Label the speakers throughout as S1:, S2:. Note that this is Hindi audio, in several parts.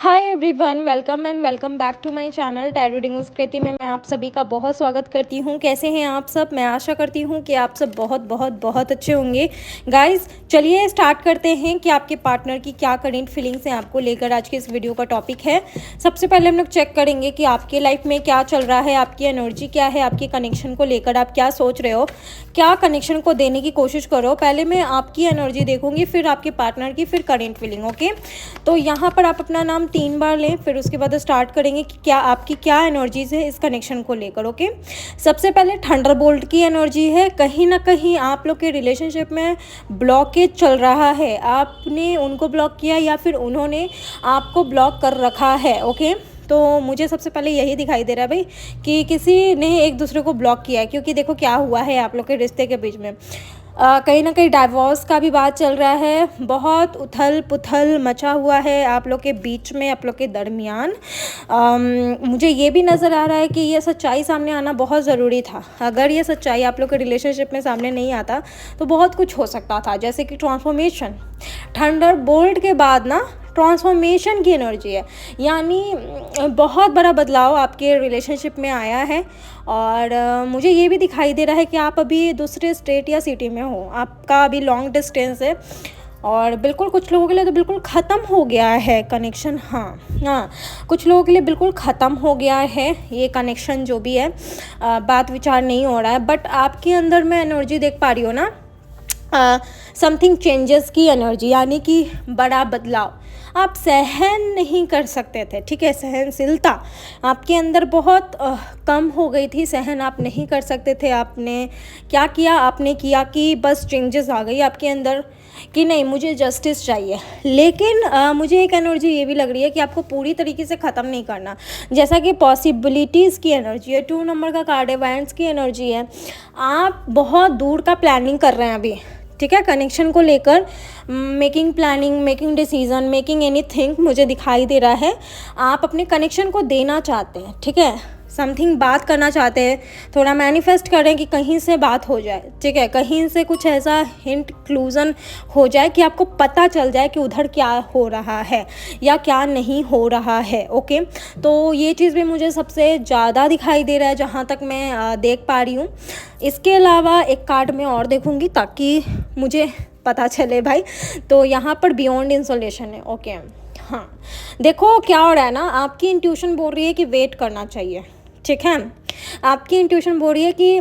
S1: Hi everyone, welcome and welcome back to my channel tarot reading with Kriti में मैं आप सभी का बहुत स्वागत करती हूँ। कैसे हैं आप सब? मैं आशा करती हूँ कि आप सब बहुत बहुत बहुत अच्छे होंगे। गाइस, चलिए स्टार्ट करते हैं कि आपके पार्टनर की क्या करेंट फीलिंग्स हैं आपको लेकर। आज के इस वीडियो का टॉपिक है, सबसे पहले हम लोग चेक करेंगे कि आपके लाइफ में क्या चल रहा है, आपकी एनर्जी क्या है, आपके कनेक्शन को लेकर आप क्या सोच रहे हो, क्या कनेक्शन को देने की कोशिश करो। पहले मैं आपकी एनर्जी देखूंगी, फिर आपके पार्टनर की, फिर करेंट फीलिंग। ओके, तो यहाँ पर आप अपना नाम 3 बार लें, फिर उसके बाद स्टार्ट करेंगे कि क्या आपकी क्या एनर्जीज है इस कनेक्शन को लेकर। ओके, सबसे पहले थंडरबोल्ट की एनर्जी है। कहीं ना कहीं आप लोग के रिलेशनशिप में ब्लॉकेज चल रहा है, आपने उनको ब्लॉक किया या फिर उन्होंने आपको ब्लॉक कर रखा है। ओके, तो मुझे सबसे पहले यही दिखाई दे रहा है भाई कि किसी ने एक दूसरे को ब्लॉक किया है, क्योंकि देखो क्या हुआ है आप लोग के रिश्ते के बीच में। कहीं ना कहीं डाइवोर्स का भी बात चल रहा है, बहुत उथल पुथल मचा हुआ है आप लोग के बीच में, आप लोग के दरमियान। मुझे ये भी नज़र आ रहा है कि ये सच्चाई सामने आना बहुत ज़रूरी था। अगर ये सच्चाई आप लोग के रिलेशनशिप में सामने नहीं आता तो बहुत कुछ हो सकता था, जैसे कि ट्रांसफॉर्मेशन। थंडरबोल्ट के बाद ना ट्रांसफॉर्मेशन की एनर्जी है, यानी बहुत बड़ा बदलाव आपके रिलेशनशिप में आया है। और मुझे ये भी दिखाई दे रहा है कि आप अभी दूसरे स्टेट या सिटी में हो, आपका अभी लॉन्ग डिस्टेंस है और बिल्कुल कुछ लोगों के लिए तो बिल्कुल ख़त्म हो गया है कनेक्शन। हाँ, कुछ लोगों के लिए बिल्कुल ख़त्म हो गया है ये कनेक्शन, जो भी है बात विचार नहीं हो रहा है। बट आपके अंदर मैं एनर्जी देख पा रही हूँ ना, समथिंग चेंजेस की एनर्जी, यानी कि बड़ा बदलाव आप सहन नहीं कर सकते थे। ठीक है, सहनशीलता आपके अंदर बहुत कम हो गई थी, सहन आप नहीं कर सकते थे। आपने क्या किया? आपने किया कि बस चेंजेस आ गई आपके अंदर कि नहीं मुझे जस्टिस चाहिए। लेकिन मुझे एक एनर्जी ये भी लग रही है कि आपको पूरी तरीके से ख़त्म नहीं करना, जैसा कि पॉसिबिलिटीज़ की एनर्जी है। 2 नंबर का कार्ड है, इवेंट्स की एनर्जी है। आप बहुत दूर का प्लानिंग कर रहे हैं अभी, ठीक है, कनेक्शन को लेकर। Making planning, making decision, making anything मुझे दिखाई दे रहा है। आप अपने कनेक्शन को देना चाहते हैं, ठीक है, समथिंग बात करना चाहते हैं, थोड़ा मैनिफेस्ट करें कि कहीं से बात हो जाए, ठीक है, कहीं से कुछ ऐसा हिंट क्लूजन हो जाए कि आपको पता चल जाए कि उधर क्या हो रहा है या क्या नहीं हो रहा है। ओके, तो ये चीज़ भी मुझे सबसे ज़्यादा दिखाई दे रहा है जहाँ तक मैं देख पा रही हूँ। इसके अलावा एक कार्ड मैं और देखूँगी ताकि मुझे पता चले भाई। तो यहाँ पर बियॉन्ड इंसोलेशन है। ओके, हाँ, देखो क्या हो रहा है ना, आपकी इंट्यूशन बोल रही है कि वेट करना चाहिए, ठीक है, आपकी इंट्यूशन बोल रही है कि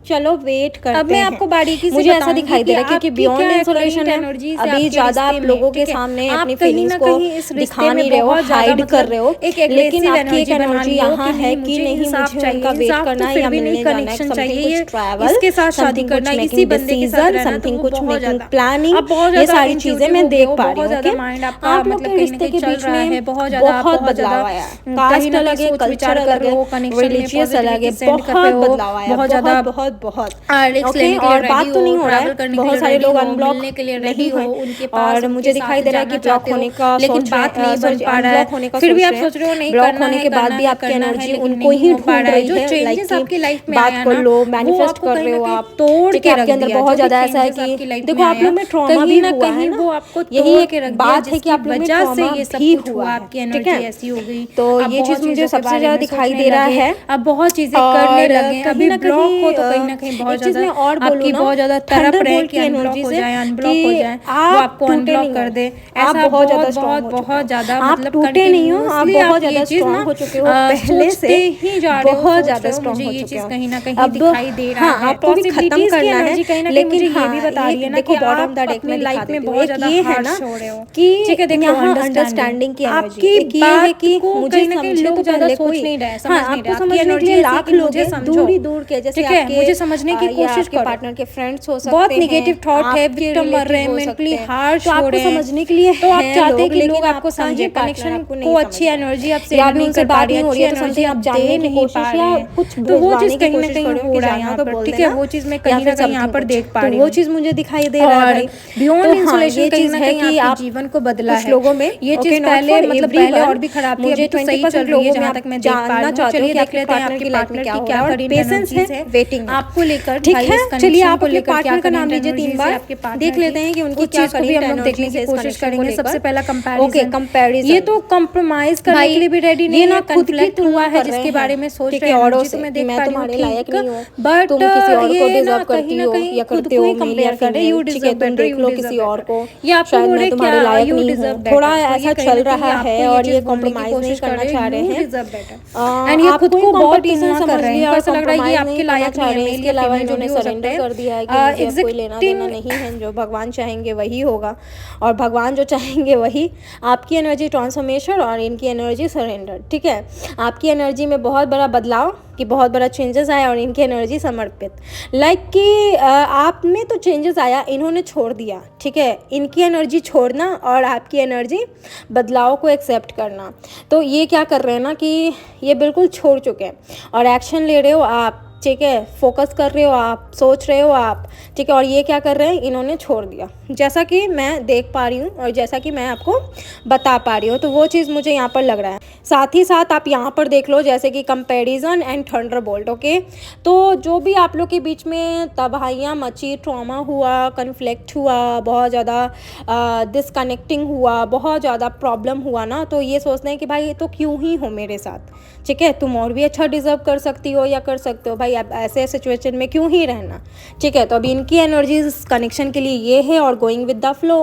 S1: चलो वेट करते हैं। अब मैं आपको बारीकी से मुझे ऐसा दिखाई दे रहा है क्योंकि बियॉन्ड इंसोलेशन है, अभी ज़्यादा आप लोगों के सामने अपनी फीलिंग्स को दिखा नहीं रहे हो, हाइड कर रहे हो, लेकिन आपकी एक एनर्जी यहाँ है कि नहीं मुझे उनका वेट करना है या मिलने जाना है, समथिंग कुछ ट्रैवल, इसके साथ शादी करना, इसी बंदे के साथ समथिंग कुछ मेकिंग प्लानिंग, ये सारी चीज़ें मैं देख पा रही हूँ। आप लोग के रिश्ते के बीच में बहुत बदलाव आया है, कास्ट अलग है, कल्चर अलग है, रिलीजियस अलग है, बहुत बदलाव आया, बहुत ज़्यादा बहुत। ओके, और बात तो नहीं हो रहा है, बहुत सारे लोग अनब्लॉक नहीं हुए और मुझे दिखाई दे रहा है कि ब्लॉक होने का लेकिन बात नहीं बन पा रहा है, फिर भी आप सोच रहे हो नहीं, ब्लॉक होने के बाद भी आपकी एनर्जी उनको ही ढूंढ रही है, लाइक आपकी लाइफ में बात कर लो, मैनिफेस्ट कर रहे हो आप, तोड़ के आपके अंदर बहुत ज्यादा ऐसा है कि देखो आप लोग में ट्रॉमा भी हुआ है ना, वो आपको यही एक बात है कि आप लोग में ट्रॉमा भी हुआ, आपकी एनर्जी ऐसी हो गई। तो ये चीज मुझे सबसे ज्यादा दिखाई दे रहा है।
S2: अब बहुत चीजें करने लगे, कभी ब्लॉक हो तो कहीं ना कहीं बहुत ज्यादा
S1: और
S2: आपकी बहुत ज्यादा तरफ रहे कि अनब्लॉक हो जाए, अनब्लॉक हो जाए, वो आपको अनब्लॉक कर दे। ऐसा बहुत ज्यादा
S1: मतलब टूटे नहीं हो, आप बहुत ज्यादा स्ट्रांग हो चुके हो पहले से
S2: ही जा रहे हो,
S1: बहुत ज्यादा स्ट्रांग हो
S2: ये
S1: चुके
S2: चीज
S1: हो।
S2: कहीं ना कहीं दिखाई दे रहा है।
S1: आपको भी खत्म करना है, लेकिन
S2: ये भी बता रही है ना
S1: देखो
S2: कि
S1: बॉटम द
S2: आप
S1: डेक में
S2: अपनी लाइफ में बहुत ज्यादा
S1: ये है ना
S2: हार्श हो रहे हो
S1: कि
S2: ठीक है, देखो
S1: यहाँ अंडरस्टैंडिंग की
S2: आपकी
S1: एनर्जी ये है कि मुझे
S2: समझे
S1: समझे
S2: तो
S1: तो पहले
S2: सोच
S1: कोई
S2: नहीं रहा है,
S1: हाँ
S2: समझ नहीं
S1: आपको
S2: रहा,
S1: समझने के लिए लाख लोग हैं, दूर ही दूर के, जैसे
S2: ठीक है,
S1: आपके
S2: मुझे समझने की कोशिश
S1: आपके
S2: करो।
S1: पार्टनर के फ्रेंड्स हो सकते हैं,
S2: बहुत नेगेटिव थॉट है,
S1: आपके
S2: विक्टिम मर रहे हैं,
S1: relative हो
S2: मेंटली
S1: सकते हैं,
S2: हार्श
S1: तो
S2: हो
S1: आपको
S2: रहे हैं,
S1: समझने के लिए
S2: तो आप
S1: हैं
S2: चाहते हैं कि
S1: लेकिन
S2: लोग आपको
S1: आपका ही
S2: समझे,
S1: partner
S2: कनेक्शन
S1: आपको नहीं
S2: को
S1: समझ
S2: अच्छी
S1: रहा है।
S2: एनर्जी आप
S1: या
S2: सेंड
S1: अभी
S2: नहीं
S1: उनसे
S2: कर पा
S1: बात
S2: रहे,
S1: नहीं हो रही
S2: अच्छी
S1: है तो
S2: एनर्जी
S1: समथिंग
S2: आप
S1: आप
S2: दे
S1: जानने की
S2: नहीं पा
S1: कोशिश
S2: रहे
S1: या
S2: हैं,
S1: कुछ
S2: तो वो चीज
S1: बुझवाने की
S2: कहीं ना
S1: कोशिश
S2: कहीं
S1: कर रहे हो
S2: हो
S1: कि
S2: रहा है
S1: जाना
S2: यहाँ
S1: तो
S2: पर,
S1: बोल
S2: ठीक है,
S1: देना
S2: वो चीज मैं
S1: या
S2: कहीं ना
S1: फिर
S2: कहीं यहाँ पर
S1: something
S2: देख
S1: कुछ।
S2: पा
S1: तो
S2: रही
S1: वो
S2: हूँ।
S1: चीज़ मुझे दिखाई दे रहा है
S2: और
S1: भाई।
S2: बियॉन्ड
S1: तो हाँ
S2: इंसुलेशन
S1: ये
S2: कहीं
S1: चीज़
S2: ना
S1: है
S2: कहीं
S1: कि
S2: आपके
S1: आप
S2: जीवन को बदला
S1: कुछ
S2: है।
S1: लोगों में
S2: ये
S1: ओके
S2: चीज
S1: नॉट
S2: पहले
S1: फॉर
S2: मतलब पहले
S1: एवरीवन,
S2: और भी खराब थी,
S1: मुझे
S2: अभी तो सही
S1: 20%
S2: चल रही
S1: लोगों
S2: है
S1: में
S2: जहाँ
S1: आप
S2: तक मैं देख पा
S1: जानना
S2: रही हूँ।
S1: चाहते हो
S2: चलिए
S1: कि
S2: देख
S1: आपके
S2: लेते हैं
S1: पार्टनर
S2: आपके
S1: की लाइफ में
S2: पार्टनर
S1: क्या
S2: की
S1: हो
S2: क्या
S1: रहा है और
S2: करेंट
S1: पेशेंस
S2: एनर्जीज
S1: है,
S2: है।
S1: वेटिंग
S2: आपको लेकर,
S1: ठीक है। चलिए आप अपने पार्टनर का नाम लीजिए 3 बार, देख लेते हैं कि उनकी क्या करेंट
S2: हम लोग देखने की कोशिश करेंगे। सबसे पहला कंपैरिजन।
S1: Okay, comparison.
S2: ये तो कॉम्प्रोमाइज करने के लिए भी रेडी नहीं है, कॉन्फ्लिक्ट हुआ है जिसके बारे में सोच रहे हैं औरों से। मैं देख पा रही हूं लायक नहीं हूं, बट
S1: तुम किसी और को
S2: ये
S1: डिजर्व
S2: ना
S1: करती
S2: कहीं ना
S1: हो
S2: कहीं
S1: या
S2: खुद
S1: करते
S2: को
S1: हो,
S2: ही
S1: मेल या
S2: कंपेयर कर रहे हैं। यू
S1: फीमेल, ठीक है,
S2: डिजर्व
S1: तुम
S2: बेटर,
S1: देख लो
S2: यू
S1: किसी
S2: डिजर्व
S1: और को,
S2: बेटर। ये आपको
S1: शायद
S2: बोल
S1: मैं
S2: रहे
S1: तुम्हारे
S2: क्या
S1: लायक
S2: यू
S1: नहीं
S2: डिजर्व
S1: हूँ,
S2: बेटर,
S1: थोड़ा
S2: तो ये
S1: ऐसा
S2: कहीं
S1: चल
S2: ना कहीं
S1: रहा
S2: आपको
S1: है
S2: ये
S1: और
S2: चीज़
S1: ये
S2: बोलने की
S1: कॉम्प्रोमाइज नहीं
S2: कोशिश कर
S1: करना
S2: रहे
S1: चाह
S2: हैं,
S1: रहे
S2: यू
S1: हैं।
S2: Deserve better. एंड ये खुद को बहुत इग्नोर कर रहे हैं, इनको ऐसा लग रहा है ये आपके लायक नहीं है, मेल या फीमेल जो नहीं हो सकते हैं।
S1: कर दिया है कि मुझे अब कोई लेना देना नहीं है, जो भगवान चाहेंगे वही होगा और भगवान जो चाहेंगे वही। आपकी एनर्जी ट्रांसफॉर्मेशन और इनकी एनर्जी सरेंडर, ठीक है। आपकी एनर्जी में बहुत बड़ा बदलाव कि बहुत बड़ा चेंजेस आया और इनकी एनर्जी समर्पित, लाइक कि आप में तो चेंजेस आया, इन्होंने छोड़ दिया, ठीक है। इनकी एनर्जी छोड़ना और आपकी एनर्जी बदलाव को एक्सेप्ट करना। तो ये क्या कर रहे हैं ना कि ये बिल्कुल छोड़ चुके हैं और एक्शन ले रहे हो आप, ठीक है, फोकस कर रहे हो आप, सोच रहे हो आप, ठीक है। और ये क्या कर रहे हैं, इन्होंने छोड़ दिया, जैसा कि मैं देख पा रही हूँ और जैसा कि मैं आपको बता पा रही हूँ, तो वो चीज़ मुझे यहाँ पर लग रहा है। साथ ही साथ आप यहाँ पर देख लो जैसे कि कंपैरिजन एंड थंडरबोल्ट, ओके। तो जो भी आप लोग के बीच में तबाहियाँ मची, ट्रॉमा हुआ, कन्फ्लिक्ट हुआ, बहुत ज़्यादा डिसकनेक्टिंग हुआ, बहुत ज़्यादा प्रॉब्लम हुआ ना, तो ये सोचते हैं कि भाई तो क्यों ही हो मेरे साथ, ठीक है, तुम और भी अच्छा डिजर्व कर सकती हो या कर सकते हो भाई, अब ऐसे सिचुएशन में क्यों ही रहना, ठीक है। तो अब इनकी एनर्जी कनेक्शन के लिए ये है और गोइंग विद द फ्लो,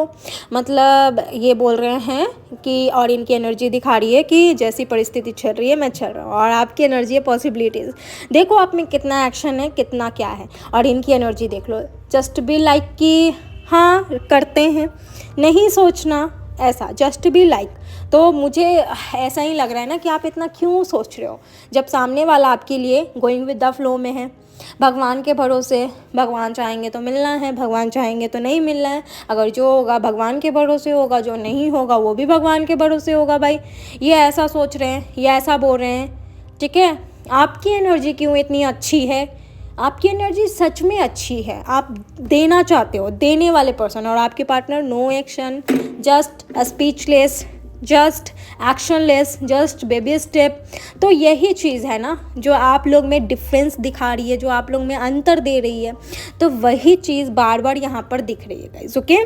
S1: मतलब ये बोल रहे हैं कि, और इनकी एनर्जी दिखा रही है कि जैसी परिस्थिति चल रही है मैं चल रहा हूँ, और आपकी एनर्जी है पॉसिबिलिटीज़। देखो आप में कितना एक्शन है, कितना क्या है, और इनकी एनर्जी देख लो, जस्ट बी लाइक कि हाँ करते हैं, नहीं सोचना ऐसा, जस्ट बी लाइक। तो मुझे ऐसा ही लग रहा है ना कि आप इतना क्यों सोच रहे हो, जब सामने वाला आपके लिए गोइंग विद द फ्लो में है, भगवान के भरोसे, भगवान चाहेंगे तो मिलना है, भगवान चाहेंगे तो नहीं मिलना है, अगर जो होगा भगवान के भरोसे होगा, जो नहीं होगा वो भी भगवान के भरोसे होगा भाई। ये ऐसा सोच रहे हैं, ये ऐसा बोल रहे हैं, ठीक है। आपकी एनर्जी क्यों इतनी अच्छी है, आपकी एनर्जी सच में अच्छी है, आप देना चाहते हो, देने वाले पर्सन, और आपके partner no action, just speechless, just actionless, just baby step. तो यही चीज़ है ना जो आप लोग में डिफरेंस दिखा रही है, जो आप लोग में अंतर दे रही है, तो वही चीज़ बार बार यहाँ पर दिख रही है गाइस, ओके।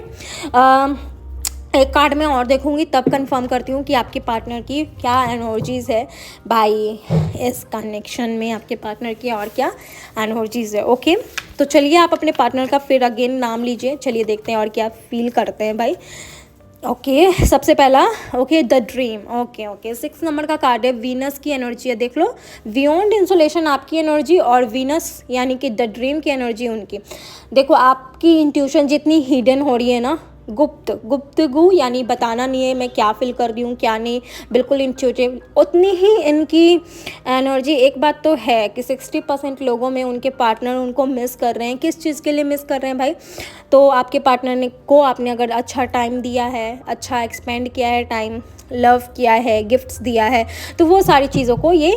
S1: एक कार्ड में और देखूंगी तब कंफर्म करती हूँ कि आपके पार्टनर की क्या एनर्जीज़ है भाई, इस कनेक्शन में आपके पार्टनर की और क्या एनर्जीज़ है, ओके। तो चलिए आप अपने पार्टनर का फिर अगेन नाम लीजिए, चलिए देखते हैं और क्या फील करते हैं भाई। ओके, सबसे पहला okay the dream, okay 6 number का कार्ड है, वीनस की एनर्जी है, देख लो बियॉन्ड इंसुलेशन आपकी एनर्जी और वीनस यानी कि द ड्रीम की एनर्जी उनकी। देखो आपकी इंट्यूशन जितनी हिडन हो रही है ना, गुप्तगू यानी बताना नहीं है मैं क्या फील कर रही हूँ क्या नहीं, बिल्कुल इंट्यूटिव, उतनी ही इनकी एनर्जी। एक बात तो है कि 60% लोगों में उनके पार्टनर उनको मिस कर रहे हैं। किस चीज़ के लिए मिस कर रहे हैं भाई, तो आपके पार्टनर ने को आपने अगर अच्छा टाइम दिया है, अच्छा एक्सपेंड किया है टाइम, लव किया है, गिफ्ट्स दिया है, तो वो सारी चीज़ों को ये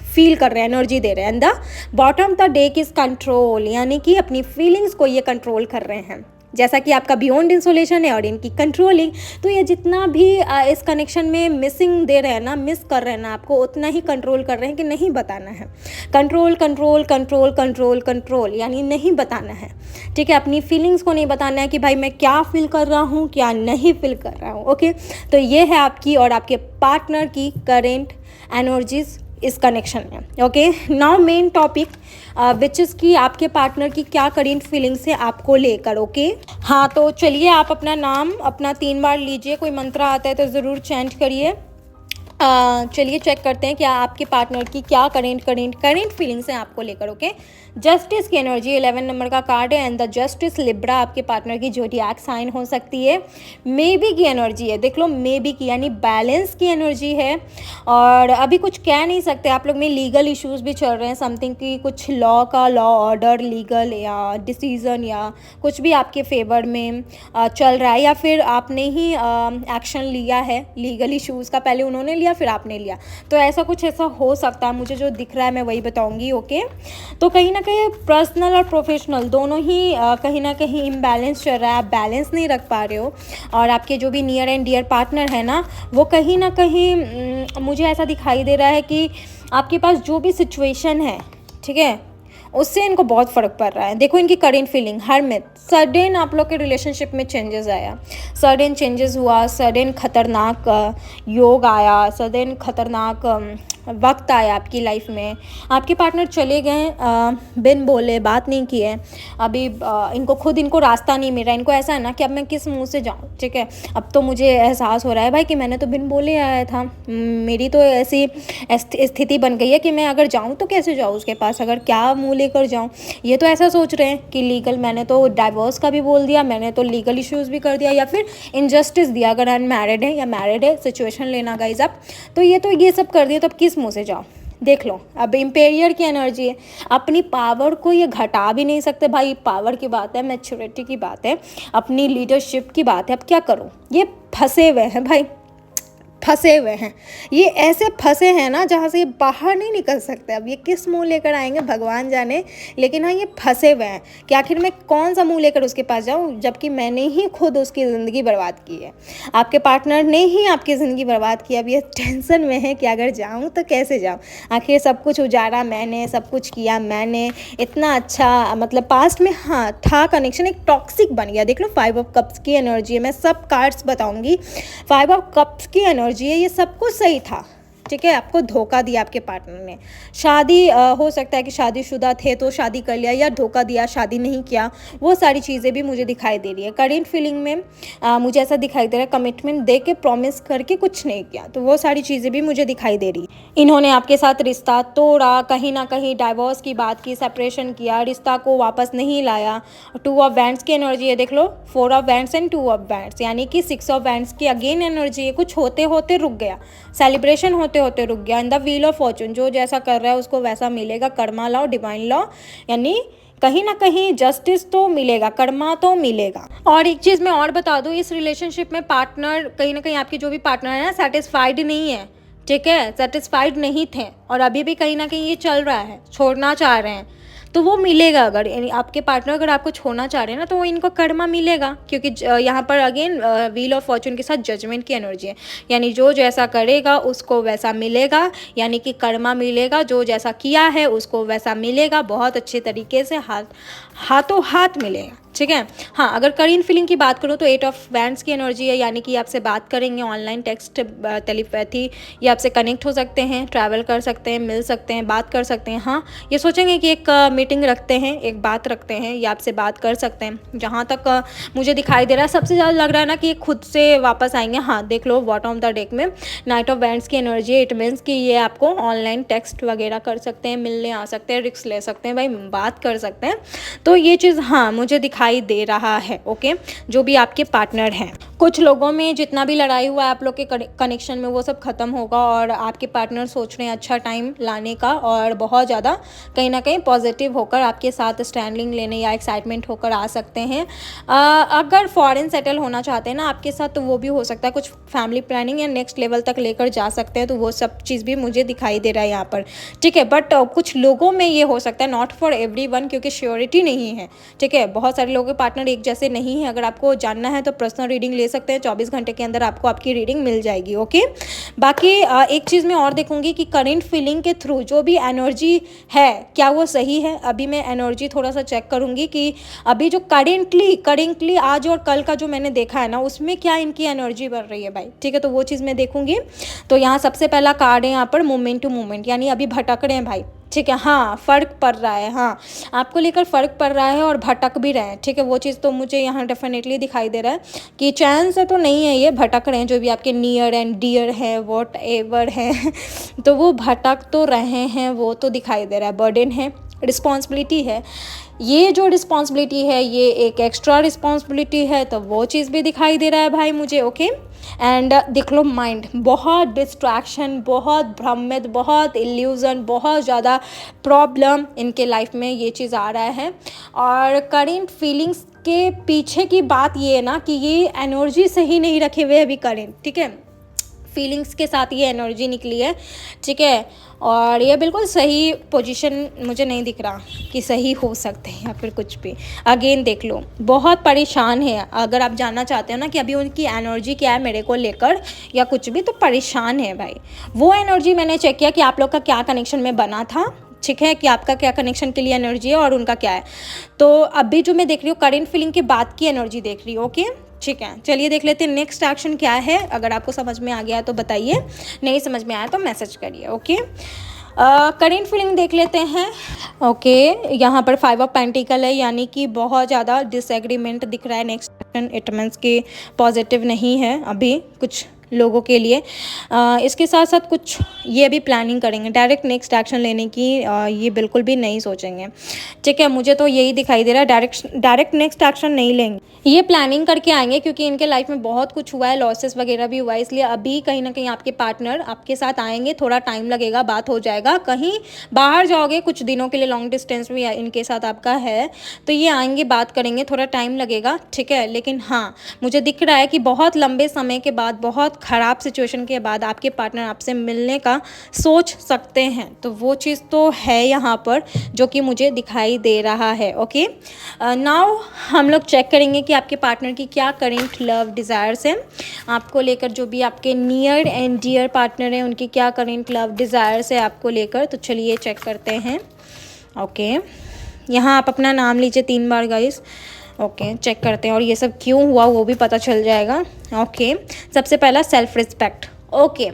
S1: फील कर रहे हैं, एनर्जी दे रहे हैं। And the bottom the deck is control, यानी कि अपनी फीलिंग्स को ये कंट्रोल कर रहे हैं, जैसा कि आपका बियॉन्ड इंसुलेशन है और इनकी कंट्रोलिंग। तो ये जितना भी इस कनेक्शन में मिसिंग दे रहे हैं ना, मिस कर रहे हैं ना आपको, उतना ही कंट्रोल कर रहे हैं कि नहीं बताना है। Control control control control control यानी नहीं बताना है, ठीक है। अपनी फीलिंग्स को नहीं बताना है कि भाई मैं क्या फील कर रहा हूँ क्या नहीं फील कर रहा हूँ, ओके। तो ये है आपकी और आपके पार्टनर की करेंट एनर्जीज इस कनेक्शन में, okay. Now main topic which is की आपके पार्टनर की क्या करेंट फीलिंग्स है आपको लेकर, ओके। हाँ तो चलिए आप अपना नाम अपना 3 बार लीजिए, कोई मंत्र आता है तो ज़रूर चैंट करिए। चलिए चेक करते हैं क्या आपके पार्टनर की क्या करेंट फीलिंग्स हैं आपको लेकर, ओके। जस्टिस की एनर्जी 11 नंबर का कार्ड है एंड द जस्टिस लिब्रा आपके पार्टनर की जोडिएक साइन हो सकती है। मे बी की एनर्जी है, देख लो मे बी की यानी बैलेंस की एनर्जी है, और अभी कुछ कह नहीं सकते। आप लोग में लीगल इश्यूज भी चल रहे हैं, समथिंग की कुछ लॉ ऑर्डर लीगल या डिसीज़न या कुछ भी आपके फेवर में चल रहा है, या फिर आपने ही एक्शन लिया है लीगल इश्यूज़ का, पहले उन्होंने लिया फिर आपने लिया, तो ऐसा कुछ ऐसा हो सकता है। मुझे जो दिख रहा है मैं वही बताऊंगी, ओके। तो कहीं ना कहीं पर्सनल और प्रोफेशनल दोनों ही कहीं ना कहीं इम्बैलेंस चल रहा है, आप बैलेंस नहीं रख पा रहे हो, और आपके जो भी नियर एंड डियर पार्टनर है ना, वो कहीं ना कहीं मुझे ऐसा दिखाई दे रहा है कि आपके पास जो भी सिचुएशन है, ठीक है, उससे इनको बहुत फ़र्क पड़ रहा है। देखो इनकी करेंट फीलिंग, हर में सडन आप लोग के रिलेशनशिप में चेंजेस आया, सडन चेंजेस हुआ, सडन खतरनाक योग आया, सडन खतरनाक वक्त आया आपकी लाइफ में। आपके पार्टनर चले गए बिन बोले, बात नहीं किए। अभी इनको खुद इनको रास्ता नहीं मिल रहा। इनको ऐसा है ना कि अब मैं किस मुंह से जाऊं, ठीक है। अब तो मुझे एहसास हो रहा है भाई कि मैंने तो बिन बोले आया था। मेरी तो ऐसी स्थिति बन गई है कि मैं अगर जाऊं तो कैसे जाऊं उसके पास, अगर क्या मुंह लेकर जाऊं। ये तो ऐसा सोच रहे हैं कि लीगल, मैंने तो डाइवोर्स का भी बोल दिया, मैंने तो लीगल इश्यूज़ भी कर दिया, या फिर इनजस्टिस दिया अगर अनमैरिड है या मैरिड है, सिचुएशन लेना गाइज आप। तो ये सब कर दिया, तो अब किस मुंह से जाओ। देख लो, अब इम्पेरियर की एनर्जी है, अपनी पावर को ये घटा भी नहीं सकते भाई। पावर की बात है, मैच्योरिटी की बात है, अपनी लीडरशिप की बात है। अब क्या करो, ये फंसे हुए हैं भाई, फंसे हुए हैं। ये ऐसे फंसे हैं ना जहाँ से ये बाहर नहीं निकल सकते। अब ये किस मुंह लेकर आएंगे भगवान जाने, लेकिन हाँ ये फंसे हुए हैं कि आखिर मैं कौन सा मुंह लेकर उसके पास जाऊँ, जबकि मैंने ही खुद उसकी ज़िंदगी बर्बाद की है। आपके पार्टनर ने ही आपकी ज़िंदगी बर्बाद की। अब ये टेंशन में है कि अगर जाऊँ तो कैसे जाऊँ, आखिर सब कुछ उजाड़ा मैंने, सब कुछ किया मैंने, इतना अच्छा मतलब पास्ट में हाँ था कनेक्शन, एक टॉक्सिक बन गया। देख लो 5 ऑफ कप्स की एनर्जी है, मैं सब कार्ड्स बताऊँगी। 5 ऑफ कप्स की एनर्जी है, ये सब कुछ सही था, ठीक है। आपको धोखा दिया आपके पार्टनर ने। शादी हो सकता है कि शादीशुदा थे तो शादी कर लिया, या धोखा दिया, शादी नहीं किया, वो सारी चीज़ें भी मुझे दिखाई दे रही है। करेंट फीलिंग में मुझे ऐसा दिखाई दे रहा है, कमिटमेंट दे के प्रॉमिस करके कुछ नहीं किया, तो वो सारी चीज़ें भी मुझे दिखाई दे रही है। इन्होंने आपके साथ रिश्ता तोड़ा, कहीं ना कहीं डाइवोर्स की बात की, सेपरेशन किया, रिश्ता को वापस नहीं लाया। 2 ऑफ वैंड्स की एनर्जी है, देख लो 4 of wands and 2 of wands, यानी कि 6 ऑफ वैंड्स की अगेन एनर्जी है। कुछ होते होते रुक गया, सेलिब्रेशन होते होते रुक गया। In the wheel of Fortune, जो जैसा कर रहा है उसको वैसा मिलेगा। कर्मा लॉ, डिवाइन लॉ, यानी कहीं ना कहीं जस्टिस तो मिलेगा, कर्मा तो मिलेगा। और एक चीज़ मैं और बता दूं, इस रिलेशनशिप में पार्टनर कहीं ना कहीं, आपकी जो भी पार्टनर है ना, सेटिस्फाइड नहीं है, ठीक है, सेटिस्फाइड नहीं थे, और अभी भी कहीं ना कहीं ये चल रहा है, छोड़ना चाह रहे हैं, तो वो मिलेगा। अगर आपके पार्टनर अगर आपको छोड़ना चाह रहे हैं ना, तो वो इनको कर्मा मिलेगा, क्योंकि यहाँ पर अगेन व्हील ऑफ फॉर्चून के साथ जजमेंट की एनर्जी है, यानी जो जैसा करेगा उसको वैसा मिलेगा, यानी कि कर्मा मिलेगा। जो जैसा किया है उसको वैसा मिलेगा, बहुत अच्छे तरीके से हाथों हाथ मिलेगा, ठीक है। हाँ, अगर करेंट फीलिंग की बात करूँ तो 8 ऑफ वैंड्स की एनर्जी है, यानी कि आपसे बात करेंगे, ऑनलाइन टेक्स्ट, टेलीपैथी, ये आपसे कनेक्ट हो सकते हैं, ट्रैवल कर सकते हैं, मिल सकते हैं, बात कर सकते हैं। हाँ, ये सोचेंगे कि एक मीटिंग रखते हैं, एक बात रखते हैं, या आपसे बात कर सकते हैं। जहाँ तक मुझे दिखाई दे रहा है, सबसे ज़्यादा लग रहा है ना कि खुद से वापस आएंगे। हाँ, देख लो बॉटम ऑफ द डेक में नाइट ऑफ वैंड्स की एनर्जी है। इट मीन्स कि ये आपको ऑनलाइन टेक्स्ट वगैरह कर सकते हैं, मिलने आ सकते हैं, रिस्क ले सकते हैं भाई, बात कर सकते हैं। तो ये चीज़ हाँ मुझे दिखाई दे रहा है, ओके। जो भी आपके पार्टनर हैं, कुछ लोगों में जितना भी लड़ाई हुआ है आप लोग के कनेक्शन में, वो सब खत्म होगा, और आपके पार्टनर सोच रहे हैं अच्छा टाइम लाने का, और बहुत ज़्यादा कहीं ना कहीं पॉजिटिव होकर आपके साथ स्टैंडिंग लेने या एक्साइटमेंट होकर आ सकते हैं। अगर फॉरेन सेटल होना चाहते हैं ना आपके साथ, तो वो भी हो सकता है। कुछ फैमिली प्लानिंग या नेक्स्ट लेवल तक लेकर जा सकते हैं, तो वो सब चीज़ भी मुझे दिखाई दे रहा है यहाँ पर, ठीक है। बट कुछ लोगों में ये हो सकता है, नॉट फॉर एवरीवन, क्योंकि श्योरिटी नहीं है, ठीक है। बहुत सारे लोगों के पार्टनर एक जैसे नहीं है। अगर आपको जानना है तो पर्सनल रीडिंग ले सकते हैं, 24 घंटे के अंदर आपको आपकी रीडिंग मिल जाएगी, ओके। बाकी एक चीज़ मैं और देखूंगी कि करेंट फीलिंग के थ्रू जो भी एनर्जी है, क्या वो सही है। अभी मैं एनर्जी थोड़ा सा चेक करूंगी कि अभी जो करेंटली आज और कल का जो मैंने देखा है ना, उसमें क्या इनकी एनर्जी बन रही है भाई, ठीक है। तो वो चीज़ मैं देखूंगी। तो यहाँ सबसे पहला कार्ड है यहाँ पर मोमेंट टू मोमेंट, यानी अभी भटक रहे हैं भाई, ठीक है। हाँ, फ़र्क पड़ रहा है, हाँ आपको लेकर फ़र्क पड़ रहा है, और भटक भी रहे हैं, ठीक है। वो चीज़ तो मुझे यहाँ डेफिनेटली दिखाई दे रहा है कि चैन से तो नहीं है, ये भटक रहे हैं। जो भी आपके नियर एंड डियर हैं, वॉट एवर हैं तो वो भटक तो रहे हैं, वो तो दिखाई दे रहा है। बर्डन है, रिस्पॉन्सिबिलिटी है, ये जो रिस्पॉन्सिबिलिटी है ये एक एक्स्ट्रा रिस्पॉन्सिबिलिटी है, तो वो चीज़ भी दिखाई दे रहा है भाई मुझे, ओके। एंड देख लो माइंड, बहुत डिस्ट्रैक्शन, बहुत भ्रमित, बहुत इल्यूज़न, बहुत ज़्यादा प्रॉब्लम इनके लाइफ में ये चीज़ आ रहा है। और करेंट फीलिंग्स के पीछे की बात ये है ना कि ये एनर्जी सही नहीं रखे हुए अभी करेंट, ठीक है। फीलिंग्स के साथ ये एनर्जी निकली है, ठीक है। और ये बिल्कुल सही पोजीशन मुझे नहीं दिख रहा कि सही हो सकते हैं या फिर कुछ भी। अगेन देख लो, बहुत परेशान है। अगर आप जानना चाहते हो ना कि अभी उनकी एनर्जी क्या है मेरे को लेकर या कुछ भी, तो परेशान है भाई। वो एनर्जी मैंने चेक किया कि आप लोग का क्या कनेक्शन में बना था, ठीक है, कि आपका क्या कनेक्शन के लिए एनर्जी है और उनका क्या है। तो अभी जो मैं देख रही हूँ करेंट फीलिंग के बाद की एनर्जी देख रही हूँ। ओके, ठीक है, चलिए देख लेते हैं नेक्स्ट एक्शन क्या है। अगर आपको समझ में आ गया तो बताइए, नहीं समझ में आया तो मैसेज करिए। ओके, करेंट फीलिंग देख लेते हैं। ओके, यहाँ पर 5 ऑफ पेंटिकल है, यानी कि बहुत ज़्यादा डिसएग्रीमेंट दिख रहा है। नेक्स्ट एक्शन इट मीन्स कि पॉजिटिव नहीं है अभी कुछ लोगों के लिए। इसके साथ साथ कुछ ये भी प्लानिंग करेंगे, डायरेक्ट नेक्स्ट एक्शन लेने की ये बिल्कुल भी नहीं सोचेंगे। ठीक है, मुझे तो यही दिखाई दे रहा है, डायरेक्ट नेक्स्ट एक्शन नहीं लेंगे, ये प्लानिंग करके आएंगे, क्योंकि इनके लाइफ में बहुत कुछ हुआ है, लॉसेस वगैरह भी हुआ है, इसलिए अभी कहीं ना कहीं आपके पार्टनर आपके साथ आएंगे, थोड़ा टाइम लगेगा, बात हो जाएगा। कहीं बाहर जाओगे कुछ दिनों के लिए, लॉन्ग डिस्टेंस भी इनके साथ आपका है, तो ये आएंगे, बात करेंगे, थोड़ा टाइम लगेगा। ठीक है, लेकिन हाँ मुझे दिख रहा है कि बहुत लंबे समय के बाद, बहुत ख़राब सिचुएशन के बाद आपके पार्टनर आपसे मिलने का सोच सकते हैं, तो वो चीज़ तो है यहाँ पर जो कि मुझे दिखाई दे रहा है। ओके, नाउ हम लोग चेक करेंगे कि आपके पार्टनर की क्या करेंट लव डिज़ायर्स हैं आपको लेकर, जो भी आपके नियर एंड डियर पार्टनर हैं उनकी क्या करेंट लव डिज़ायर्स है आपको लेकर। तो चलिए चेक करते हैं। ओके, यहाँ आप अपना नाम लीजिए 3 बार गाइस। ओके, चेक करते हैं और ये सब क्यों हुआ वो भी पता चल जाएगा। ओके, सबसे पहला सेल्फ रिस्पेक्ट। ओके,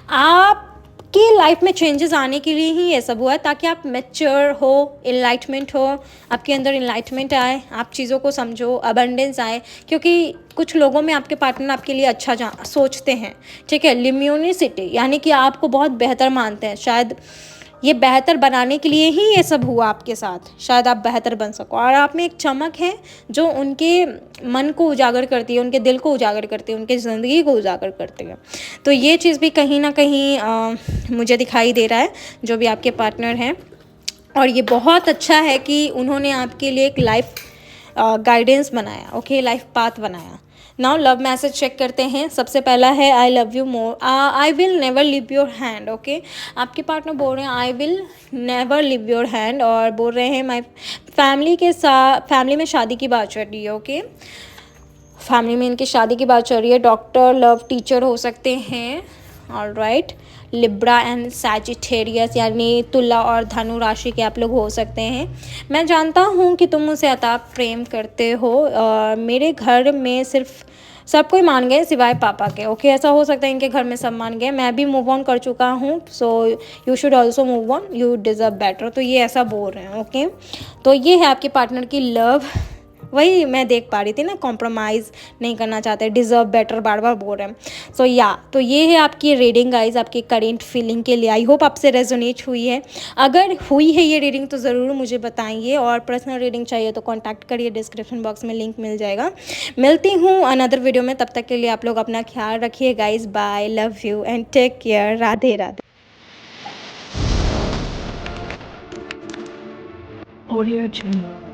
S1: आपकी लाइफ में चेंजेस आने के लिए ही ये सब हुआ है, ताकि आप मैच्योर हो, इनलाइटमेंट हो, आपके अंदर इनलाइटमेंट आए, आप चीज़ों को समझो, अबंडेंस आए, क्योंकि कुछ लोगों में आपके पार्टनर आपके लिए अच्छा सोचते हैं। ठीक है, लिम्यूनिसिटी यानी कि आपको बहुत बेहतर मानते हैं, शायद ये बेहतर बनाने के लिए ही ये सब हुआ आपके साथ, शायद आप बेहतर बन सको। और आप में एक चमक है जो उनके मन को उजागर करती है, उनके दिल को उजागर करती है, उनकी ज़िंदगी को उजागर करती है। तो ये चीज़ भी कहीं ना कहीं मुझे दिखाई दे रहा है जो भी आपके पार्टनर हैं। और ये बहुत अच्छा है कि उन्होंने आपके लिए एक लाइफ गाइडेंस बनाया। ओके, लाइफ पाथ बनाया। नाउ लव मैसेज चेक करते हैं। सबसे पहला है I love you more, I will never leave your hand. Okay, आपके पार्टनर बोल रहे हैं I will never leave your hand, और बोल रहे हैं माई फैमिली के साथ, फैमिली में शादी की बात चल रही है। ओके, फैमिली में इनकी शादी की बात चल रही है। डॉक्टर, लव टीचर हो सकते हैं। ऑलराइट, लिब्रा एंड सैजिटेरियस यानी तुला और धनु राशि के आप लोग हो सकते हैं। मैं जानता हूँ कि तुम मुझसे अताप प्रेम करते हो, और मेरे घर में सिर्फ सब कोई मान गए सिवाय पापा के। ओके, ऐसा हो सकता है इनके घर में सब मान गए, मैं भी मूव ऑन कर चुका हूँ, so you should also move on, you deserve better. तो ये ऐसा बोल रहे हैं। ओके, तो ये है आपके पार्टनर की लव, वही मैं देख पा रही थी ना, कॉम्प्रोमाइज़ नहीं करना चाहते, डिज़र्व बेटर बार बार बोल रहे हैं। सो तो ये है आपकी रीडिंग गाइज, आपकी करेंट फीलिंग के लिए। आई होप आपसे रेजोनेट हुई है। अगर हुई है ये रीडिंग तो ज़रूर मुझे बताइए, और पर्सनल रीडिंग चाहिए तो कॉन्टैक्ट करिए, डिस्क्रिप्शन बॉक्स में लिंक मिल जाएगा। मिलती हूँ अनदर वीडियो में, तब तक के लिए आप लोग अपना ख्याल रखिए guys. Bye, love you and take care. Radhe Radhe.
S2: Audio Jungle.